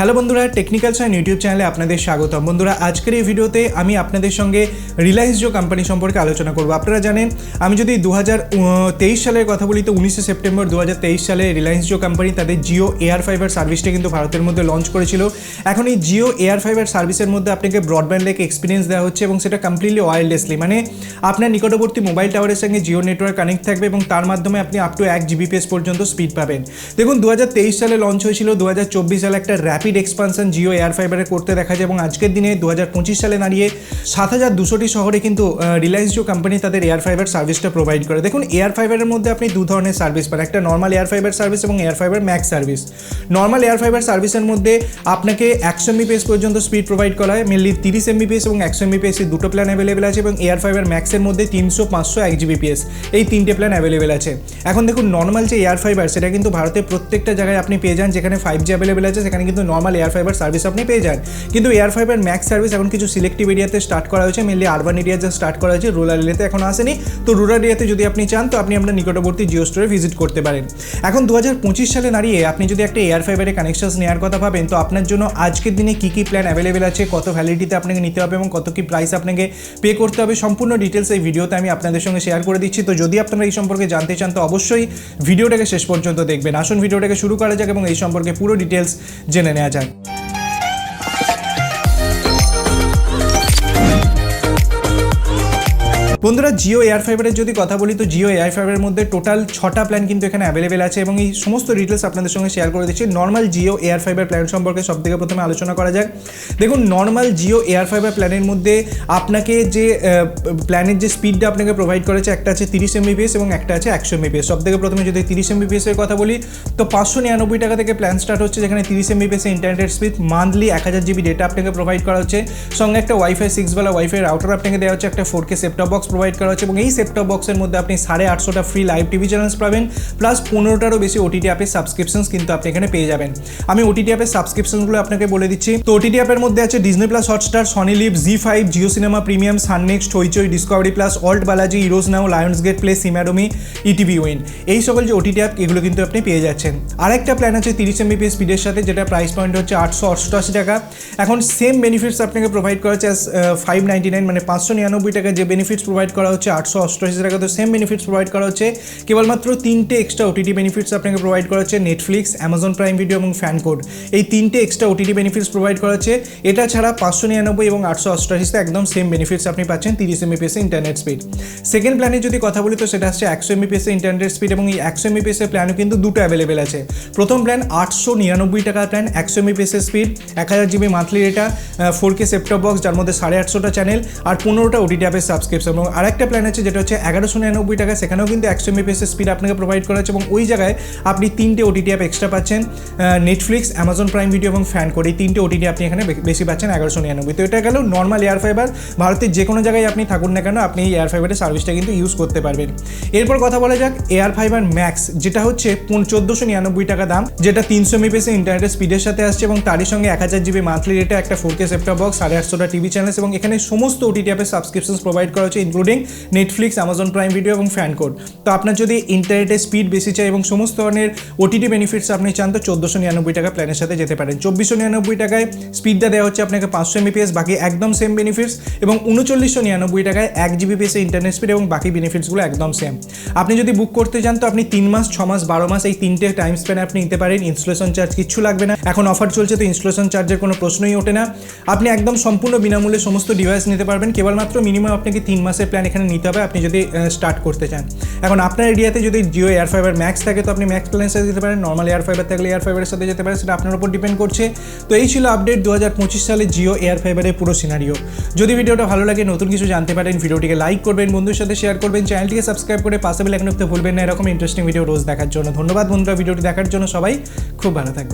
Hello বন্ধুরা, technical sign YouTube চ্যানেলে আপনাদের স্বাগতম। বন্ধুরা, আজকের এই ভিডিওতে আমি আপনাদের সঙ্গে রিলায়েন্স জিও কোম্পানি সম্পর্কে আলোচনা করব। আপনারা জানেন, আমি যদি 2023 সালের কথা বলি তো 19শে সেপ্টেম্বর 2023 সালে রিলায়েন্স জিও কোম্পানি তাদের জিও এয়ার ফাইবার সার্ভিসটা কিন্তু ভারতের মধ্যে লঞ্চ করেছিল। এখন এই জিও এয়ার ফাইবার সার্ভিসের মধ্যে আপনাকে ব্রডব্যান্ড লেক এক্সপিরিয়েন্স দেওয়া হচ্ছে এবং সেটা কমপ্লিটলি ওয়্যারলেসলি, মানে আপনার নিকটবর্তী মোবাইল টাওয়ারের সঙ্গে জিও নেটওয়ার্ক কানেক্ট থাকবে এবং তার মাধ্যমে আপনি আপ টু 1 Gbps পর্যন্ত স্পিড পাবেন। দেখুন, 2023 সালে লঞ্চ হয়েছিল, 2024 সালে একটা র্যাপিড এক্সপানশন জিও এয়ার ফাইবারে করতে দেখা যায় এবং আজকের দিনে 2025 সালে দাঁড়িয়ে 7200টি শহরে কিন্তু রিলায়েন্স জিও কোম্পানি তাদের এয়ার ফাইবার সার্ভিসটা প্রোভাইড করে। দেখুন, এয়ার ফাইবারের মধ্যে আপনি দু ধরনের সার্ভিস পান, একটা নর্মাল এয়ার ফাইবার সার্ভিস এবং air fiber max service. Normal air fibre সার্ভিসের মধ্যে আপনাকে 100 Mbps পর্যন্ত স্পিড প্রোভাইড করা হয়, মেনলি 30 Mbps এবং 100 Mbps এই দুটো প্ল্যান অ্যাভেলেবেল আছে এবং এয়ার ফাইবার ম্যাক্সের মধ্যে 300, 500, 1 Gbps এই তিনটে প্ল্যান অ্যাভেলেবেল আছে। এখন দেখুন, নর্মাল যে এয়ার ফাইবার সেটা কিন্তু ভারতের প্রত্যেকটা জায়গায় আপনি পেয়ে যান, যেখানে 5G অ্যাভেলেবেল আছে সেখানে কিন্তু নর্মাল এয়ার ফাইবার সার্ভিস আপনি পেয়ে যান। কিন্তু এয়ার ফাইবার ম্যাক্স সার্ভিস এখন কিছু সিলেক্টিভ এরিয়াতে স্টার্ট করা হয়েছে, মেনলি আরবান এরিয়াতে স্টার্ট করা হয়েছে, রুরাল এরিয়াতে এখন আসেনি। তো রুরাল এরিয়াতে যদি আপনি চান তো আপনি আপনার নিকটবর্তী জিও স্টোরে ভিজিট করতে পারেন। এখন 2025 সালে দাঁড়িয়ে আপনি যদি একটা এয়ার ফাইবারে কানেকশন নেওয়ার কথা ভাবেন তো আপনার জন্য আজকের দিনে কী কী প্ল্যান অ্যাভেলেবেল আছে, কত ভ্যালিডিটিতে আপনাকে নিতে হবে এবং কত কী প্রাইস আপনাকে পে করতে হবে, সম্পূর্ণ ডিটেলস এই ভিডিওতে আমি আপনাদের সঙ্গে শেয়ার করে দিচ্ছি। তো যদি আপনারা এই সম্পর্কে জানতে চান তো অবশ্যই ভিডিওটাকে শেষ পর্যন্ত দেখবেন। আসুন ভিডিওটাকে শুরু করা যাক এবং এই সম্পর্কে পুরো ডিটেলস জেনে নেওয়া যাক। বন্ধুরা, জিও এয়ার ফাইবারের যদি কথা বলি তো জিও এয়ার ফাইবারের মধ্যে টোটাল 6টা প্ল্যান কিন্তু এখানে অ্যাভেলেবেল আছে এবং এই সমস্ত ডিটেলস আপনাদের সঙ্গে শেয়ার করে দিচ্ছি। Normal Jio air fibre plan সম্পর্কে সবথেকে প্রথমে আলোচনা করা যাক। দেখুন, নর্মাল জিও এয়ার ফাইবার প্ল্যানের মধ্যে আপনাকে যে প্ল্যানের যে স্পিডটা আপনাকে প্রোভাইড করেছে, একটা আছে 30 Mbps এবং একটা আছে 100 Mbps। সবথেকে প্রথমে যদি 30 Mbps এর কথা বলি তো 599 টাকা থেকে প্ল্যান স্টার্ট হচ্ছে, যেখানে 30 Mbps internet speed, monthly 1000 GB data আপনাকে প্রোভাইড করা হচ্ছে, সঙ্গে একটা ওয়াইফাই 6 ওয়ালা ওয়াইফাই রাউটার আপনাকে দেওয়া হচ্ছে, একটা 4K সেটটপ বক্স প্রোভাইড করা হচ্ছে এবং এই সেটটপ বক্সের মধ্যে আপনি 850টা ফ্রি লাইভ টিভি চ্যানেলস পাবেন, প্লাস 15টারও বেশি ওটিটি অ্যাপের সাবস্ক্রিপশনস কিন্তু আপনি এখানে পেয়ে যাবেন। আমি ওটিটি অ্যাপের সাবস্ক্রিপশনগুলো আপনাকে বলে দিচ্ছি। তো ওটিটি অ্যাপের মধ্যে আছে Disney plus, Hotstar, Sony LIV, জি5, Jio Cinema premium, Sun NXT, Hoichoi, Discovery plus, ALT Balaji, Eros Now, Lionsgate Play, সিম্যাডোমি, ইটিভি উইন, এই সকল যে ওটিটি অ্যাপ এগুলো কিন্তু আপনি পেয়ে যাচ্ছেন। আরেকটা প্ল্যান আছে 30 Mbps স্পিডের সাথে, যেটা প্রাইস পয়েন্ট হচ্ছে 888 টাকা। এখন সেম বেনিফিটস আপনাকে প্রোভাইড করা হচ্ছে 599, মানে 599 টাকা যে বেনিফিটস প্রোভাইড করা হচ্ছে 888 টাকা। তো সেম বেনিফিটস প্রোভাইড করা হচ্ছে, কেবলমাত্র 3টে এক্সট্রা ওটিটি বেনিফিটস আপনাকে প্রোভাইড করা হচ্ছে, নেটফ্লিক্স, অ্যামাজন প্রাইম ভিডিও এবং ফ্যান কোড, এই 3টে এক্সট্রা ওটিটি বেনিফিটস প্রোভাইড করা হচ্ছে। এটা ছাড়া 599 এবং 888 একদম সেম বেনিফিটস আপনি পাচ্ছেন 30 Mbps ইন্টারনেট স্পিড। সেকেন্ড প্ল্যানে যদি কথা বলি তো সেটা হচ্ছে 100 Mbps ইন্টারনেট স্পিড এবং এই 100 Mbps এর প্ল্যানও কিন্তু দুটো অ্যাভেলেবেল আছে। প্রথম প্ল্যান 899 টাকার plan, 100 Mbps speed, 1000 GB monthly data, 4K set top box যার মধ্যে 850টা চ্যানেল আর 15টা ওটিটি অ্যাপের সাবস্ক্রিপশন। এবং আরেকটা প্ল্যান আছে যেটা হচ্ছে 1199 টাকা, সেখানেও কিন্তু 100 Mbps স্পিড আপনাকে প্রোভাইড করা হচ্ছে এবং ওই জায়গায় আপনি 3টে ওটিটি অ্যাপ এক্সট্রা পাচ্ছেন, নেটফ্লিক্স, অ্যামাজন প্রাইম ভিডিও এবং ফ্যান কোড, এই 3টে ওটিটি আপনি এখানে বেশি পাচ্ছেন 1199। তো এটা গেল নর্মাল এয়ার ফাইবার। ভারতের যে কোনো জায়গায় আপনি থাকুন না কেন আপনি এই এয়ার ফাইবারের সার্ভিসটা কিন্তু ইউজ করতে পারবেন। এরপর কথা বলা যাক এয়ার ফাইবার ম্যাক্স, যেটা হচ্ছে 1499 টাকা দাম, যেটা 300 Mbps ইন্টারনেট স্পিডের সাথে আসছে এবং তারই সঙ্গে 1000 GB মান্থলি ডেটা, একটা 4K সেটটপ বক্স, 850টা টিভি চ্যানেলস এবং এখানে সমস্ত ওটিটি অ্যাপের সাবস্ক্রিপশনস প্রোভাইড করা হচ্ছে, including Netflix, Amazon Prime Video এবং ফ্যান কোড। তো আপনার যদি ইন্টারনেটের স্পিড বেশি চাই এবং সমস্ত ধরনের ওটিটি বেনিফিটস আপনি চান তো 1499 টাকা প্ল্যানের সাথে যেতে পারেন। 2499 টাকায় স্পিডটা দেওয়া হচ্ছে আপনাকে 500 Mbps, বাকি একদম সেম বেনিফিটস, এবং 3999 টাকায় 1 Gbps ইন্টারনেট স্পিড এবং বাকি বেনিফিটসগুলো একদম সেম। আপনি যদি বুক করতে চান তো আপনি 3 মাস, 6 মাস, 12 মাস এই 3টে টাইম স্প্যানে আপনি নিতে পারেন। ইনস্টলেশন চার্জ কিচ্ছু লাগবে না, এখন অফার চলছে তো ইনস্টলেশন চার্জের কোনো প্রশ্নই ওঠে না। আপনি একদম সম্পূর্ণ বিনামূল্যে সমস্ত ডিভাইস নিতে পারবেন, কেবলমাত্র মিনিমাম আপনাকে 3 মাসের প্ল্যান এখানে নিতে হবে আপনি যদি স্টার্ট করতে চান। এখন আপনার এরিয়াতে যদি জিও এয়ার ফাইবার ম্যাক্স থাকে তো আপনি ম্যাক্স প্ল্যানের সাথে যেতে পারেন, নর্মাল এয়ার ফাইবার থাকলে এয়ার ফাইবারের সাথে যেতে পারেন, সেটা আপনার উপর ডিপেন্ড করছে। তো এই ছিল আপডেট 2025 সালে জিও এয়ার ফাইবারের পুরো সিনারিও। যদি ভিডিওটা ভালো লাগে, নতুন কিছু জানতে পারেন, ভিডিওটিকে লাইক করবেন, বন্ধুর সাথে শেয়ার করবেন, চ্যানেলটিকে সাবস্ক্রাইব করে পাশে বেল আইকন টিপতে ভুলবেন না এরকম ইন্টারেস্টিং ভিডিও রোজ দেখার জন্য। ধন্যবাদ বন্ধুরা ভিডিওটি দেখার জন্য, সবাই খুব ভালো থাকবেন।